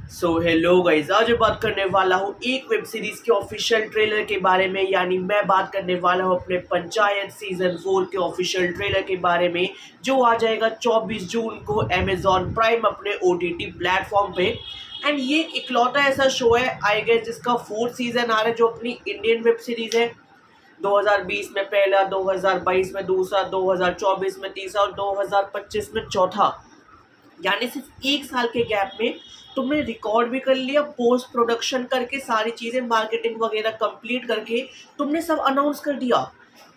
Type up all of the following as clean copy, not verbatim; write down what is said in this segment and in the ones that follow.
Hello guys, आज मैं बात करने वाला हूँ एक वेब सीरीज के ऑफिशियल ट्रेलर के बारे में। यानी मैं बात करने वाला हूँ अपने पंचायत सीजन 4 के ऑफिशियल ट्रेलर के बारे में, जो आ जाएगा 24 जून को अमेजॉन प्राइम अपने OTT प्लेटफॉर्म पे। एंड ये इकलौता ऐसा शो है आई गेस जिसका 4th सीजन आ रहा है, जो अपनी इंडियन वेब सीरीज है। 2020 में पहला, 2022 में दूसरा, 2024 में तीसरा और 2025 में चौथा। यानी सिर्फ एक साल के गैप में तुमने रिकॉर्ड भी कर लिया, पोस्ट प्रोडक्शन करके सारी चीज़ें मार्केटिंग वगैरह कंप्लीट करके तुमने सब अनाउंस कर दिया।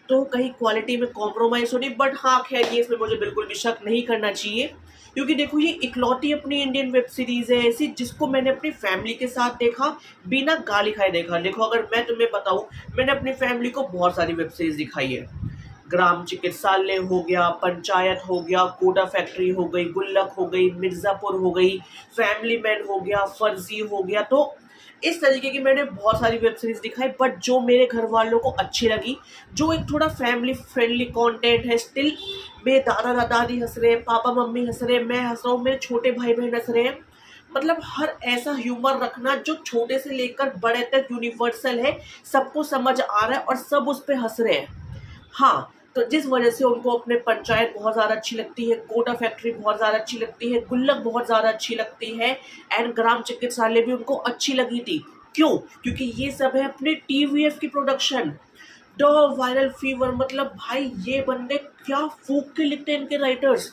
तो कहीं क्वालिटी में कॉम्प्रोमाइज़ होनी, बट हाँ खैर ये इसमें मुझे बिल्कुल भी शक नहीं करना चाहिए, क्योंकि देखो ये इकलौती अपनी इंडियन वेब सीरीज़ है ऐसी जिसको मैंने अपनी फैमिली के साथ देखा, बिना गाली खाए देखा। देखो अगर मैं तुम्हें बताऊँ, मैंने अपनी फैमिली को बहुत सारी वेब सीरीज़ दिखाई है। ग्राम चिकित्सालय हो गया, पंचायत हो गया, कोटा फैक्ट्री हो गई, गुल्लक हो गई, मिर्ज़ापुर हो गई, फैमिली मैन हो गया, फर्जी हो गया। तो इस तरीके की मैंने बहुत सारी वेब सीरीज दिखाई, बट जो मेरे घर वालों को अच्छी लगी, जो एक थोड़ा फैमिली फ्रेंडली कंटेंट है, स्टिल मेरे दादा दादी हंस रहे हैं, पापा मम्मी हंस रहे हैं, मैं हंस रहा हूँ, मेरे छोटे भाई बहन हंस रहे हैं। मतलब हर ऐसा ह्यूमर रखना जो छोटे से लेकर बड़े तक यूनिवर्सल है, सबको समझ आ रहा है और सब उस पर हंस रहे हैं। हाँ, तो जिस वजह से उनको अपने पंचायत बहुत ज़्यादा अच्छी लगती है, कोटा फैक्ट्री बहुत ज़्यादा अच्छी लगती है, गुल्लक बहुत ज़्यादा अच्छी लगती है, एंड ग्राम चिकित्सालय भी उनको अच्छी लगी थी। क्यों? क्योंकि ये सब है अपने TVF की प्रोडक्शन। द वायरल फीवर, मतलब भाई ये बंदे क्या फूक के लिखते हैं इनके राइटर्स।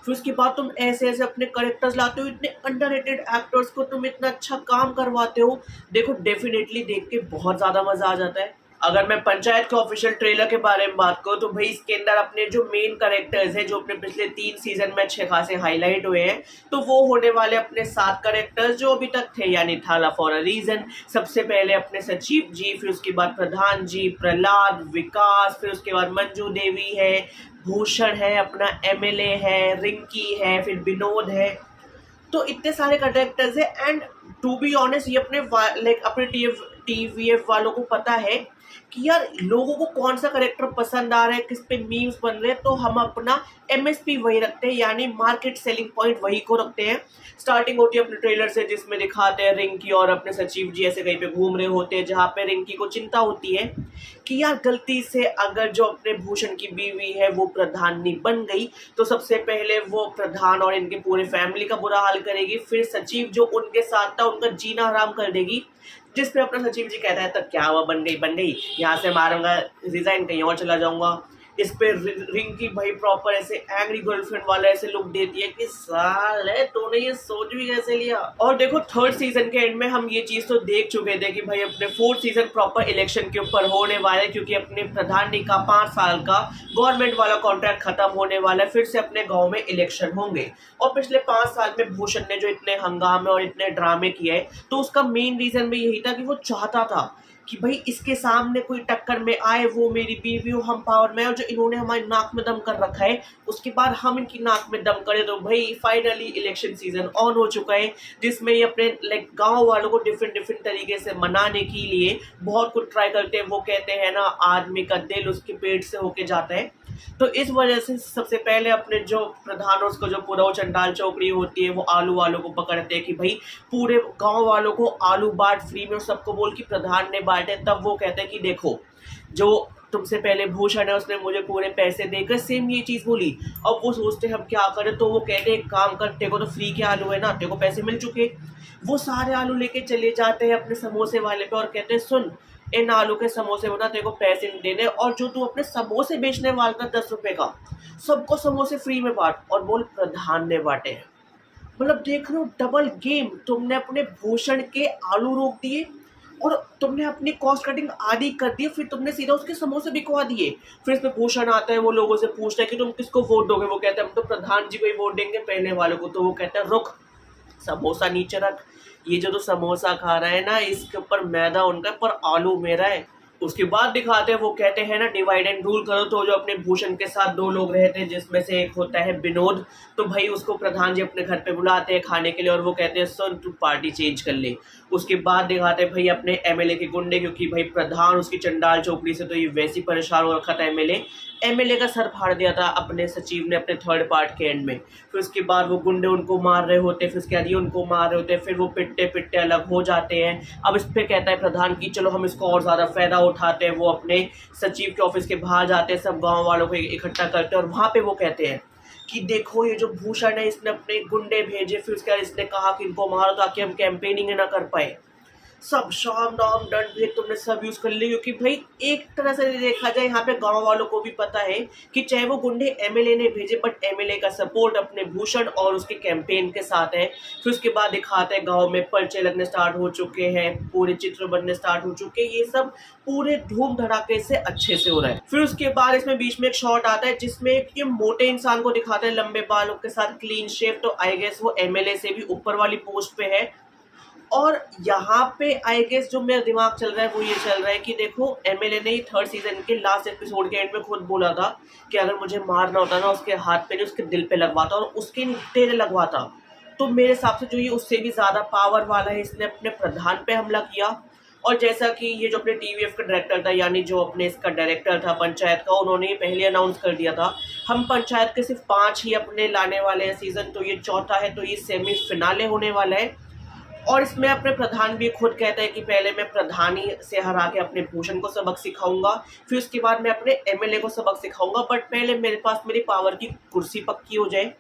फिर उसके बाद तुम ऐसे ऐसे अपने करेक्टर्स लाते हो, इतने अंडररेटेड एक्टर्स को तुम इतना अच्छा काम करवाते हो। देखो डेफिनेटली देख के बहुत ज़्यादा मज़ा आ जाता है। अगर मैं पंचायत के ऑफिशियल ट्रेलर के बारे में बात करूँ तो भाई इसके अंदर अपने जो मेन कैरेक्टर्स हैं, जो अपने पिछले 3 सीजन में अच्छे खासे हाईलाइट हुए हैं, तो वो होने वाले अपने 7 कैरेक्टर्स जो अभी तक थे, यानी थाला फॉर अ रीजन। सबसे पहले अपने सचिव जी, फिर उसके बाद प्रधान जी, प्रहलाद, विकास, फिर उसके बाद मंजू देवी है, भूषण है, अपना MLA है, रिंकी है, फिर विनोद है। तो इतने सारे कैरेक्टर्स है, एंड टू बी ऑनेस्ट ये अपने लाइक अपने TVF वालों को पता है कि यार लोगों को कौन सा करेक्टर पसंद आ रहा है, किस पे मीम्स बन रहे हैं, तो हम अपना MSP वही रखते हैं, यानी मार्केट सेलिंग पॉइंट वही को रखते हैं। स्टार्टिंग होती है अपने ट्रेलर से, जिसमें दिखाते हैं रिंकी और अपने सचिव जी ऐसे कहीं पे घूम रहे होते हैं, जहाँ पे रिंकी को चिंता होती है कि यार गलती से अगर जो अपने भूषण की बीवी है वो प्रधानी बन गई, तो सबसे पहले वो प्रधान और इनके पूरे फैमिली का बुरा हाल करेगी, फिर सचिव जो उनके साथ था उनका जीना हराम कर देगी। जिस पे अपना सचिव जी कहता है तब क्या हुआ, बन गई, यहाँ से मारूंगा, रिजाइन कहीं और चला जाऊंगा। इस पे रिंकी भाई प्रॉपर ऐसे एंग्री गर्लफ्रेंड वाला ऐसे लुक देती है कि साल है तूने ये सोच भी कैसे लिया। और देखो 3rd सीजन के एंड में हम ये चीज तो देख चुके थे कि भाई अपने 4th सीजन प्रॉपर इलेक्शन के ऊपर होने वाला है, क्योंकि अपने प्रधानी का 5 साल का गवर्नमेंट वाला कॉन्ट्रैक्ट खत्म होने वाला है, फिर से अपने गाँव में इलेक्शन होंगे। और पिछले 5 साल में भूषण ने जो इतने हंगामे और इतने ड्रामे किए, तो उसका मेन रीजन भी यही था कि वो चाहता था कि भाई इसके सामने कोई टक्कर में आए, वो मेरी बीवी हो, हम पावर में, और जो इन्होंने हमारी नाक में दम कर रखा है उसके बाद हम इनकी नाक में दम करें। तो भाई फाइनली इलेक्शन सीजन ऑन हो चुका है, जिसमें ये अपने लाइक गांव वालों को डिफरेंट तरीके से मनाने के लिए बहुत कुछ ट्राई करते हैं। वो कहते हैं ना, आदमी का दिल उसके पेट से होके जाता है। तो इस वजह से सबसे पहले अपने जो प्रधान और उसको जो पूरा वो चंडाल चौकड़ी होती है, वो आलू वालों को पकड़ते हैं कि भाई पूरे गांव वालों को आलू बांट फ्री में, और सबको बोल कि प्रधान ने बांटे। तब वो कहते हैं कि देखो जो तुमसे पहले भूषण है उसने मुझे पूरे पैसे देकर सेम ये चीज़ बोली। अब वो सोचते हम क्या करें, तो वो कहते हैं एक काम कर, तेरे को तो फ्री के आलू है ना, तेरे को पैसे मिल चुके। वो सारे आलू लेके चले जाते हैं अपने समोसे वाले पे और कहते हैं सुन, इन आलू के समोसे बना, तेरे को पैसे नहीं देने, और जो तू अपने समोसे बेचने वाला था 10 रुपए का, सबको समोसे फ्री में बांट, और बोल प्रधान ने बांटे हैं। मतलब देख रहे हो डबल गेम, तुमने अपने भूषण के आलू रोक दिए और तुमने अपनी कॉस्ट कटिंग आदि कर दी, फिर तुमने सीधा उसके समोसे बिकवा दिए। फिर इसमें भूषण आता है, वो लोगों से पूछता है कि तुम किसको वोट दोगे, वो कहते हैं हम तो प्रधान जी को ही वोट देंगे पहले वालों को। तो वो कहता है रुक, समोसा नीचे रख, ये जो तो समोसा खा रहा है ना, इसके ऊपर मैदा उनका पर आलू मेरा है, उसके बाद दिखाते हैं, वो कहते हैं ना डिवाइड एंड रूल करो, तो जो अपने भूषण के साथ दो लोग रहते हैं जिसमें से एक होता है विनोद, तो भाई उसको प्रधान जी अपने घर पे बुलाते हैं खाने के लिए और वो कहते हैं सुन तू पार्टी चेंज कर ले। उसके बाद दिखाते हैं भाई अपने एमएलए के गुंडे, क्योंकि भाई प्रधान उसकी चंडाल चौकड़ी से तो ये वैसे ही परेशान हो रखा था। एमएलए का सर फाड़ दिया था अपने सचिव ने अपने थर्ड पार्ट के एंड में। फिर उसके बाद वो गुंडे उनको मार रहे होते, फिर उसके बाद ये उनको मार रहे होते, फिर वो पिटते पिटते अलग हो जाते हैं। अब इस पे कहता है प्रधान की चलो हम इसको और ज़्यादा फायदा उठाते हैं। वो अपने सचिव के ऑफिस के बाहर जाते हैं, सब गाँव वालों को इकट्ठा करते हैं और वहाँ पे वो कहते हैं कि देखो ये जो भूषण है इसने अपने गुंडे भेजे, फिर उसके बाद इसने कहा कि इनको मारो ताकि हम कैंपेनिंग ना कर पाए। सब शाम दाम दंड भेद तुमने सब यूज कर ली, क्योंकि भाई एक तरह से देखा जाए यहाँ पे गांव वालों को भी पता है कि चाहे वो गुंडे एमएलए ने भेजे बट एमएलए का सपोर्ट अपने भूषण और उसके कैंपेन के साथ है। फिर उसके बाद दिखाते हैं गांव में पर्चे लगने स्टार्ट हो चुके हैं, पूरे चित्र बनने स्टार्ट हो चुके हैं, ये सब पूरे धूम धड़ाके से अच्छे से हो रहा है। फिर उसके बाद इसमें बीच में एक शॉट आता है जिसमें ये मोटे इंसान को दिखाते हैं लंबे बालों के साथ क्लीन शेव, तो आई गेस वो एमएलए से भी ऊपर वाली पोस्ट पे है। और यहाँ पे आई गेस जो मेरा दिमाग चल रहा है वो ये चल रहा है कि देखो एमएलए ने थर्ड सीजन के लास्ट एपिसोड के एंड में खुद बोला था कि अगर मुझे मारना होता ना उसके हाथ पे नहीं उसके दिल पे लगवाता और उसके तेरे लगवाता। तो मेरे हिसाब से जो ये उससे भी ज़्यादा पावर वाला है, इसने अपने प्रधान पे हमला किया। और जैसा कि ये जो अपने टीवीएफ का डायरेक्टर था, यानी जो अपने इसका डायरेक्टर था पंचायत का, उन्होंने ये पहले अनाउंस कर दिया था हम पंचायत के सिर्फ 5 ही अपने लाने वाले हैं सीजन, तो ये चौथा है, तो ये सेमी फिनाले होने वाला है। और इसमें अपने प्रधान भी खुद कहते हैं कि पहले मैं प्रधानी से हरा के अपने भूषण को सबक सिखाऊंगा, फिर उसके बाद मैं अपने एमएलए को सबक सिखाऊंगा, बट पहले मेरे पास मेरी पावर की कुर्सी पक्की हो जाए।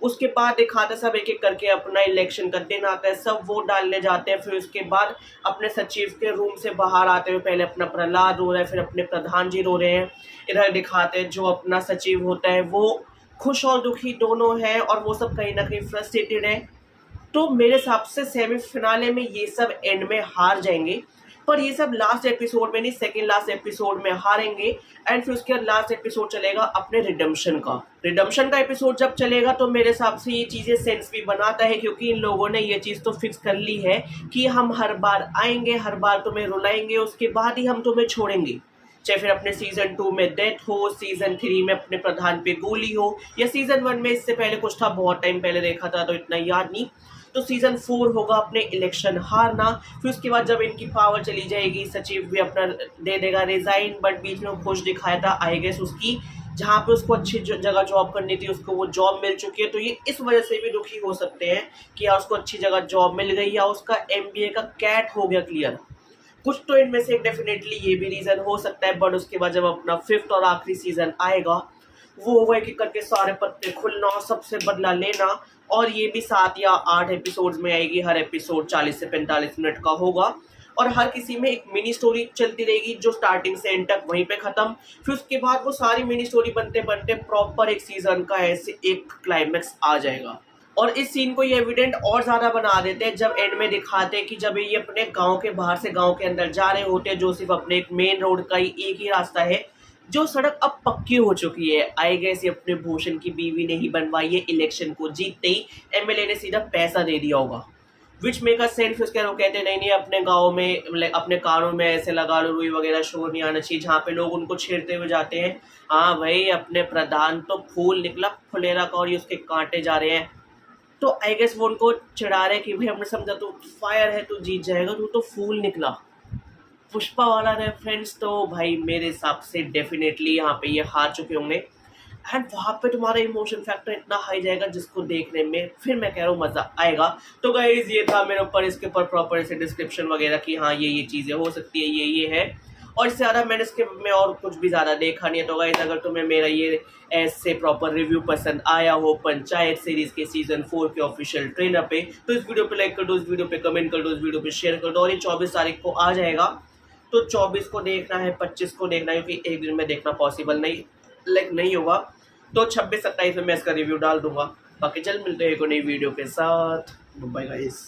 उसके बाद दिखाते सब एक एक करके अपना इलेक्शन का दिन आता है, सब वोट डालने जाते हैं। फिर उसके बाद अपने सचिव के रूम से बाहर आते हुए पहले अपना प्रहलाद रो रहा है, फिर अपने प्रधान जी रो रहे हैं। इधर दिखाते हैं जो अपना सचिव होता है वो खुश और दुखी दोनों है और वो सब कहीं ना कहीं फ्रस्ट्रेटेड है। तो मेरे हिसाब से सेमीफिनाले में ये सब एंड में हार जाएंगे, पर ये सब लास्ट एपिसोड में नहीं, सेकंड लास्ट एपिसोड में हारेंगे। एंड फिर उसके बाद लास्ट एपिसोड चलेगा अपने रिडम्पशन का एपिसोड जब चलेगा तो मेरे हिसाब से ये चीज़ें सेंस भी बनाता है, क्योंकि इन लोगों ने ये चीज़ तो फिक्स कर ली है कि हम हर बार आएंगे, हर बार तुम्हें रुलाएंगे, उसके बाद ही हम तुम्हें छोड़ेंगे। चाहे फिर अपने सीजन 2 में डेथ हो, सीजन 3 में अपने प्रधान पे गोली हो, या सीजन 1 में इससे पहले कुछ था, बहुत टाइम पहले देखा था तो इतना याद नहीं। तो सीजन 4 होगा अपने इलेक्शन हारना। फिर उसके बाद जब इनकी पावर चली जाएगी, सचिव भी अपना दे देगा रिजाइन, बट बीच में खुश दिखाया था आई गेस उसकी जहाँ पे उसको अच्छी जगह जॉब करनी थी उसको वो जॉब मिल चुकी है, तो ये इस वजह से भी दुखी हो सकते हैं कि या उसको अच्छी जगह जॉब मिल गई या उसका एमबीए का कैट हो गया क्लियर। कुछ तो इनमें से डेफिनेटली ये भी रीज़न हो सकता है। बट उसके बाद जब अपना 5th और आखिरी सीजन आएगा वो होगा एक करके सारे पत्ते खुलना, सबसे बदला लेना, और ये भी 7 या 8 एपिसोड्स में आएगी। हर एपिसोड 40 से 45 मिनट का होगा और हर किसी में एक मिनी स्टोरी चलती रहेगी जो स्टार्टिंग से एंड तक वहीं पे खत्म। फिर उसके बाद वो सारी मिनी स्टोरी बनते बनते प्रॉपर एक सीजन का ऐसे एक क्लाइमेक्स आ जाएगा। और इस सीन को ये एविडेंट और ज़्यादा बना देते हैं जब एंड में दिखाते हैं कि जब ये अपने गांव के बाहर से गांव के अंदर जा रहे होते हैं, जो सिर्फ अपने एक मेन रोड का ही एक ही रास्ता है, जो सड़क अब पक्की हो चुकी है। आई गेस ये अपने भूषण की बीवी ने ही बनवाई है, इलेक्शन को जीतते ही एमएलए ने सीधा पैसा दे दिया होगा, विच मेक अ सेंस। उसके वो कहते नहीं नहीं अपने गाँव में मतलब अपने कानों में ऐसे लगा लो रुई वगैरह शोर नहीं आना चाहिए, जहाँ पे लोग उनको छेड़ते हुए जाते हैं। हाँ भाई अपने प्रधान तो फूल निकला फुलेरा का और ये उसके कांटे जा रहे हैं, तो आई गेस वो उनको चिढ़ा रहे कि भाई हमने समझा तू फायर है तू जीत जाएगा, तू तो फूल निकला। पुष्पा वाला रेफरेंस तो भाई मेरे हिसाब से डेफिनेटली यहाँ पे ये हार चुके होंगे। एंड वहाँ पे तुम्हारा इमोशन फैक्टर इतना हाई जाएगा जिसको देखने में फिर मैं कह रहा हूँ मज़ा आएगा। तो गाइज ये था मेरे ऊपर इसके ऊपर प्रॉपर ऐसे डिस्क्रिप्शन वगैरह की हाँ ये चीज़ें हो सकती है, ये है, और इससे ज़्यादा मैंने इसके में और कुछ भी ज़्यादा देखा नहीं है। तो गाइज अगर तुम्हें मेरा ये ऐसे प्रॉपर रिव्यू पसंद आया हो पंचायत सीरीज़ के सीजन 4 के ऑफिशियल ट्रेलर पे, तो इस वीडियो पे लाइक कर दो, इस वीडियो पे कमेंट कर दो, इस वीडियो पे शेयर कर दो। और ये 24 तारीख को आ जाएगा, तो 24 को देखना है, 25 को देखना है, क्योंकि एक दिन में देखना पॉसिबल नहीं होगा। तो 26-27 में मैं इसका रिव्यू डाल दूंगा। बाकी चल मिलते हैं एक नई वीडियो के साथ। Bye guys.